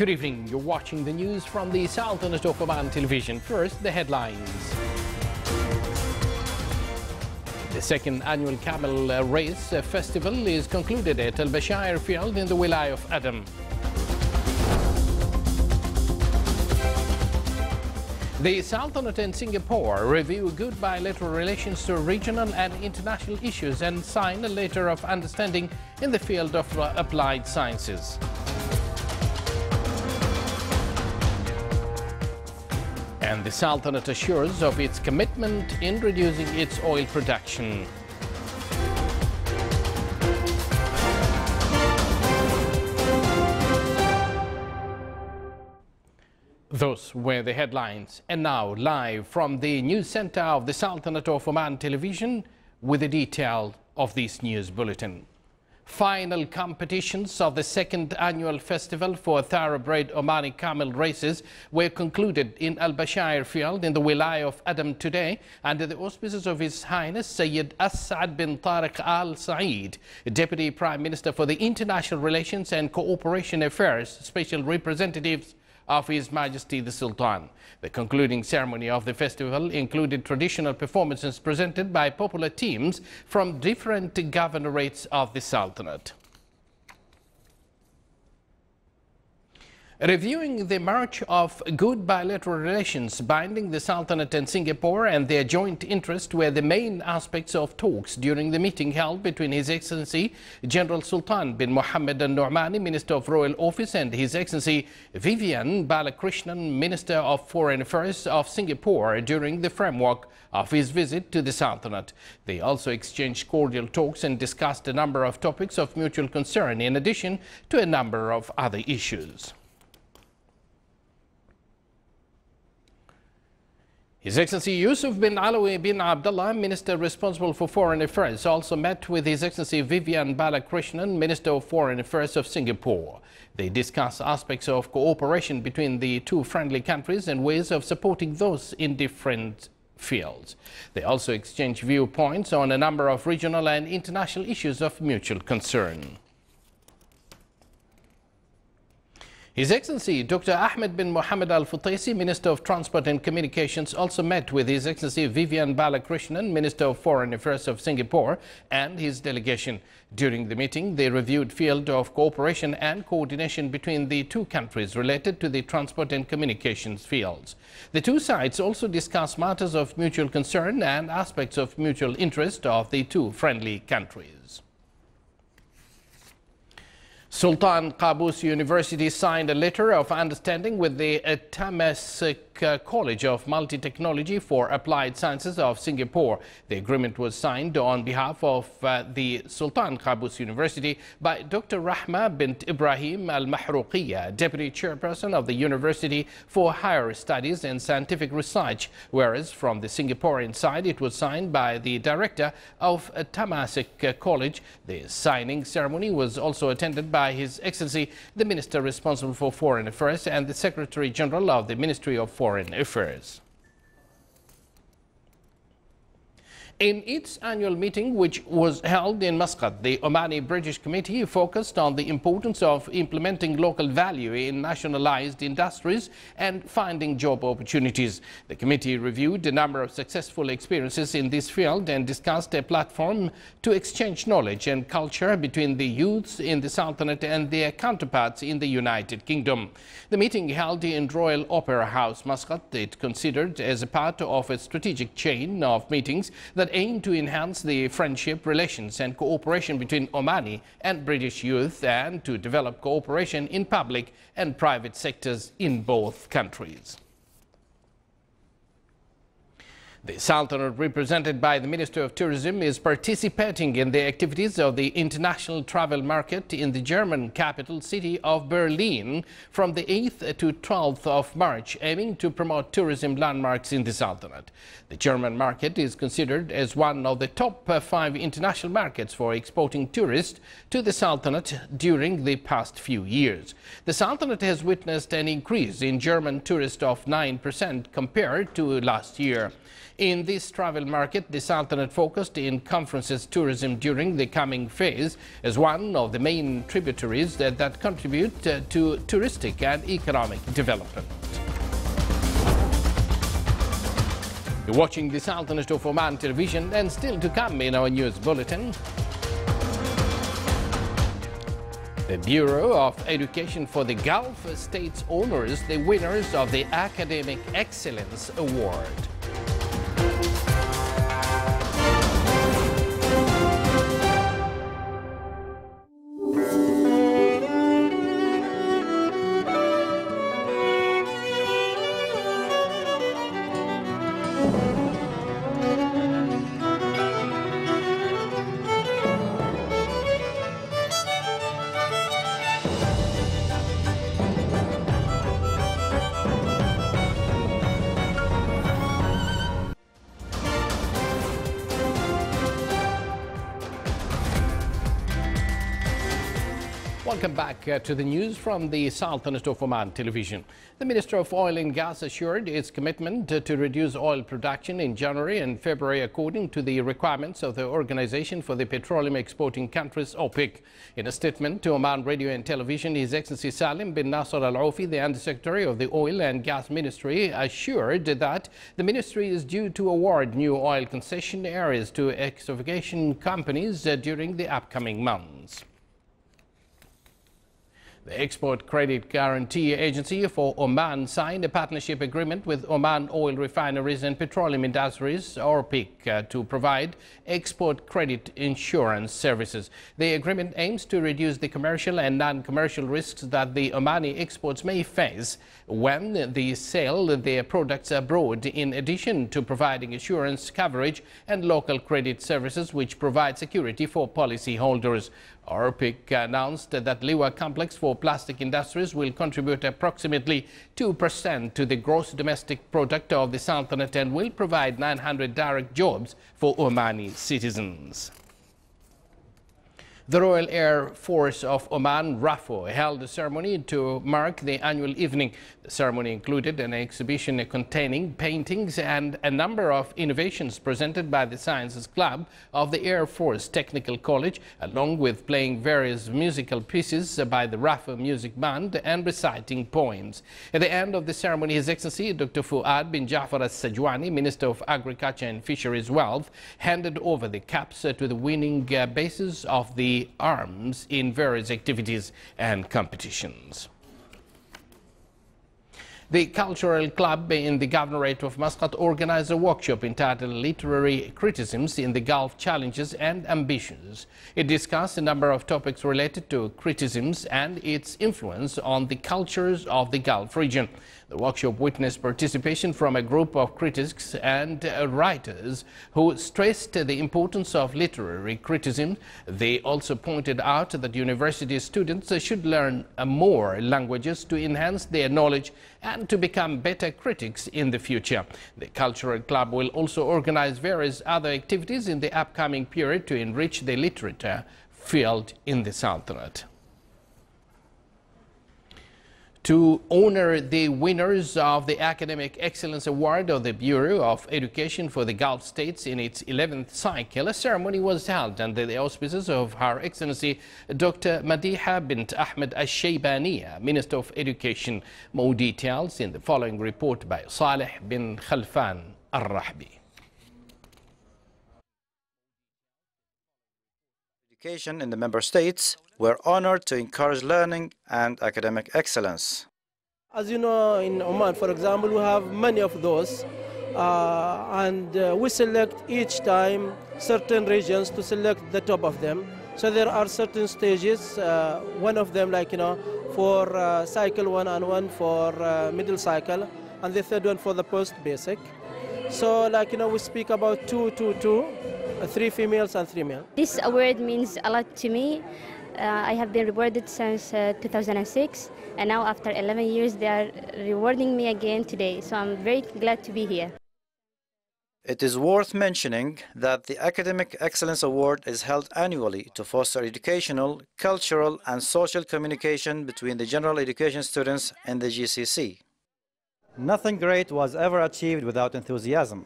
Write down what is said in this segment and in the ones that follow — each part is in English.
Good evening. You're watching the news from the Sultanate of Oman television. First, the headlines. The second annual Camel Race Festival is concluded at Al Bashair Field in the Wilayah of Adam. The Sultanate and Singapore review good bilateral relations to regional and international issues and sign a letter of understanding in the field of applied sciences. And the Sultanate assures of its commitment in reducing its oil production. Those were the headlines. And now, live from the news center of the Sultanate of Oman television with the detail of this news bulletin. Final competitions of the second annual festival for thoroughbred Omani camel races were concluded in Al Bashair Field in the Wilayah of Adam today under the auspices of His Highness Sayyid As'ad bin Tariq Al Saeed, Deputy Prime Minister for the International Relations and Cooperation Affairs, Special Representatives of His Majesty the Sultan. The concluding ceremony of the festival included traditional performances presented by popular teams from different governorates of the Sultanate. Reviewing the march of good bilateral relations binding the Sultanate and Singapore and their joint interest were the main aspects of talks during the meeting held between His Excellency General Sultan bin Mohammed Al Nu'mani, Minister of Royal Office, and His Excellency Vivian Balakrishnan, Minister of Foreign Affairs of Singapore, during the framework of his visit to the Sultanate. They also exchanged cordial talks and discussed a number of topics of mutual concern in addition to a number of other issues. His Excellency Yusuf bin Alawi bin Abdullah, Minister responsible for Foreign Affairs, also met with His Excellency Vivian Balakrishnan, Minister of Foreign Affairs of Singapore. They discussed aspects of cooperation between the two friendly countries and ways of supporting those in different fields. They also exchanged viewpoints on a number of regional and international issues of mutual concern. His Excellency Dr. Ahmed bin Mohammed Al Futaisi, Minister of Transport and Communications, also met with His Excellency Vivian Balakrishnan, Minister of Foreign Affairs of Singapore, and his delegation. During the meeting, they reviewed field of cooperation and coordination between the two countries related to the transport and communications fields. The two sides also discussed matters of mutual concern and aspects of mutual interest of the two friendly countries. Sultan Qaboos University signed a letter of understanding with the Temasek College of Multi-Technology for Applied Sciences of Singapore. The agreement was signed on behalf of the Sultan Qaboos University by Dr. Rahma bint Ibrahim Al-Mahruqiyya, Deputy Chairperson of the University for Higher Studies and Scientific Research, whereas from the Singaporean side it was signed by the Director of Temasek College. The signing ceremony was also attended by His Excellency the Minister responsible for Foreign Affairs and the Secretary General of the Ministry of Foreign Affairs. In its annual meeting, which was held in Muscat, the Omani British Committee focused on the importance of implementing local value in nationalized industries and finding job opportunities. The committee reviewed a number of successful experiences in this field and discussed a platform to exchange knowledge and culture between the youths in the Sultanate and their counterparts in the United Kingdom. The meeting held in Royal Opera House, Muscat, it considered as a part of a strategic chain of meetings that aim to enhance the friendship, relations and cooperation between Omani and British youth and to develop cooperation in public and private sectors in both countries. The Sultanate, represented by the Minister of Tourism, is participating in the activities of the international travel market in the German capital city of Berlin from the 8th to 12th of March, aiming to promote tourism landmarks in the Sultanate. The German market is considered as one of the top 5 international markets for exporting tourists to the Sultanate during the past few years. The Sultanate has witnessed an increase in German tourists of 9% compared to last year. In this travel market, the Sultanate focused in conferences tourism during the coming phase as one of the main tributaries that contribute to touristic and economic development. You're watching the Sultanate of Oman television, and still to come in our news bulletin. The Bureau of Education for the Gulf States honors the winners of the Academic Excellence Award. Welcome back to the news from the Sultanate of Oman television. The Minister of Oil and Gas assured its commitment to reduce oil production in January and February according to the requirements of the Organization for the Petroleum Exporting Countries, OPEC. In a statement to Oman Radio and Television, His Excellency Salim bin Nasser Al-Aufi, the Undersecretary of the Oil and Gas Ministry, assured that the ministry is due to award new oil concession areas to exploitation companies during the upcoming months. The Export Credit Guarantee Agency for Oman signed a partnership agreement with Oman Oil Refineries and Petroleum Industries, OPEC, to provide export credit insurance services. The agreement aims to reduce the commercial and non-commercial risks that the Omani exports may face when they sell their products abroad, in addition to providing assurance coverage and local credit services which provide security for policyholders. OPEC announced that Liwa Complex for Plastic Industries will contribute approximately 2% to the gross domestic product of the Sultanate and will provide 900 direct jobs for Omani citizens. The Royal Air Force of Oman, RAFO, held a ceremony to mark the annual evening. The ceremony included an exhibition containing paintings and a number of innovations presented by the Sciences Club of the Air Force Technical College, along with playing various musical pieces by the RAFO Music Band and reciting poems. At the end of the ceremony, His Excellency Dr. Fuad bin Jafar al-Sajwani, Minister of Agriculture and Fisheries Wealth, handed over the caps to the winning bases of the arms in various activities and competitions. The Cultural Club in the Governorate of Muscat organized a workshop entitled Literary Criticisms in the Gulf Challenges and Ambitions. It discussed a number of topics related to criticisms and its influence on the cultures of the Gulf region. The workshop witnessed participation from a group of critics and writers who stressed the importance of literary criticism. They also pointed out that university students should learn more languages to enhance their knowledge and to become better critics in the future. The Cultural Club will also organize various other activities in the upcoming period to enrich the literature field in the Sultanate. To honor the winners of the Academic Excellence Award of the Bureau of Education for the Gulf States in its 11th cycle, a ceremony was held under the auspices of Her Excellency Dr. Madiha bint Ahmed al-Shaybaniya, Minister of Education. More details in the following report by Saleh bin Khalfan al-Rahbi. Education in the member states were honored to encourage learning and academic excellence. As you know, in Oman, for example, we have many of those, and we select each time certain regions to select the top of them. So there are certain stages, one of them for cycle 1 and one for middle cycle, and the third one for the post-basic. So we speak about 2, 3 females and 3 males. This award means a lot to me. I have been rewarded since 2006, and now after 11 years they are rewarding me again today, so I'm very glad to be here. It is worth mentioning that the Academic Excellence Award is held annually to foster educational, cultural and social communication between the general education students and the GCC. Nothing great was ever achieved without enthusiasm.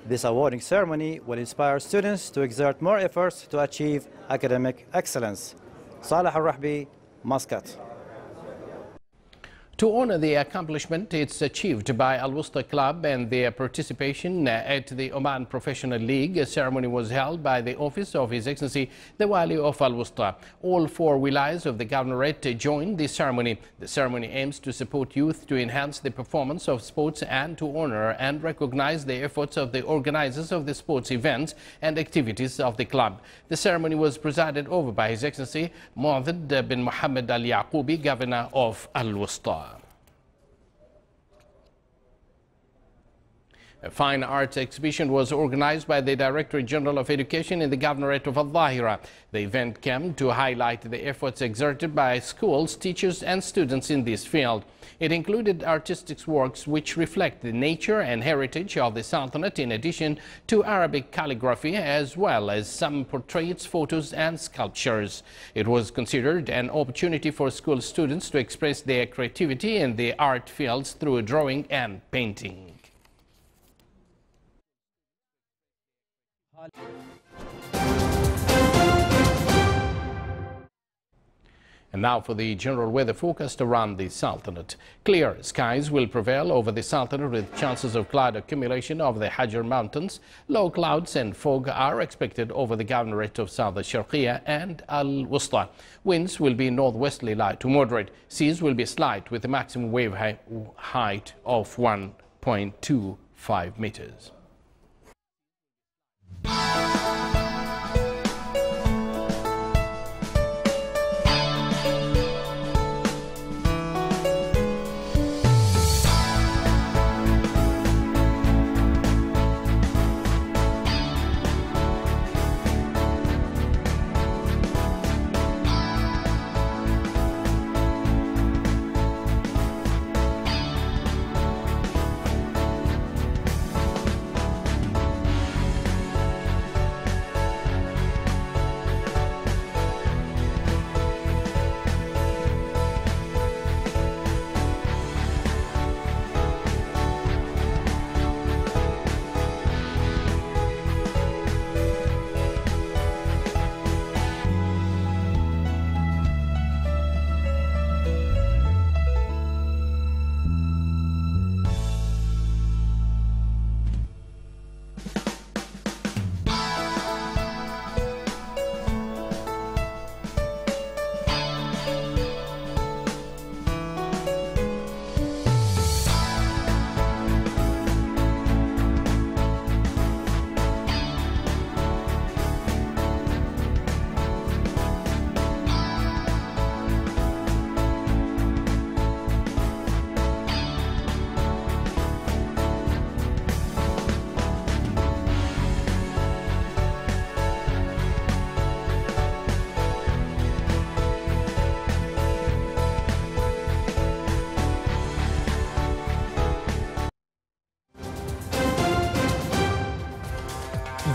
This awarding ceremony will inspire students to exert more efforts to achieve academic excellence. Saleh Al-Rahbi, Muscat. To honor the accomplishment it's achieved by Al-Wusta Club and their participation at the Oman Professional League, a ceremony was held by the office of His Excellency the Wali of Al-Wusta. All 4 wilayas of the governorate joined the ceremony. The ceremony aims to support youth to enhance the performance of sports and to honor and recognize the efforts of the organizers of the sports events and activities of the club. The ceremony was presided over by His Excellency Mu'adhid bin Muhammad Al-Yaqubi, Governor of Al-Wusta. A fine arts exhibition was organized by the Directorate General of Education in the Governorate of Al-Dhahira. The event came to highlight the efforts exerted by schools, teachers and students in this field. It included artistic works which reflect the nature and heritage of the Sultanate in addition to Arabic calligraphy, as well as some portraits, photos and sculptures. It was considered an opportunity for school students to express their creativity in the art fields through drawing and painting. And now for the general weather forecast around the Sultanate. Clear skies will prevail over the Sultanate with chances of cloud accumulation over the Hajar Mountains. Low clouds and fog are expected over the Governorate of South Sharqiya and Al-Wusta. Winds will be northwesterly light to moderate. Seas will be slight with a maximum wave height of 1.25 meters.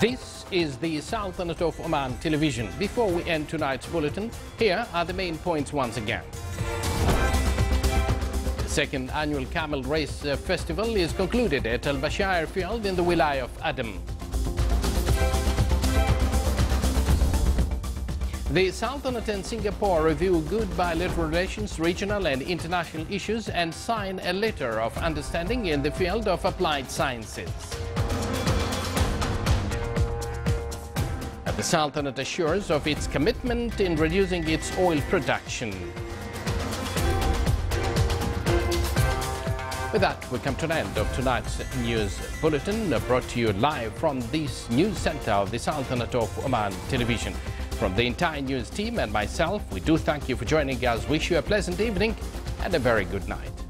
This is the Sultanate of Oman television. Before we end tonight's bulletin, here are the main points once again. The second annual Camel Race Festival is concluded at Al-Bashair Field in the Wilayah of Adam. The Sultanate and Singapore review good bilateral relations, regional and international issues and sign a letter of understanding in the field of applied sciences. The Sultanate assures of its commitment in reducing its oil production. With that, we come to an end of tonight's news bulletin, brought to you live from this news center of the Sultanate of Oman television. From the entire news team and myself, we do thank you for joining us, wish you a pleasant evening and a very good night.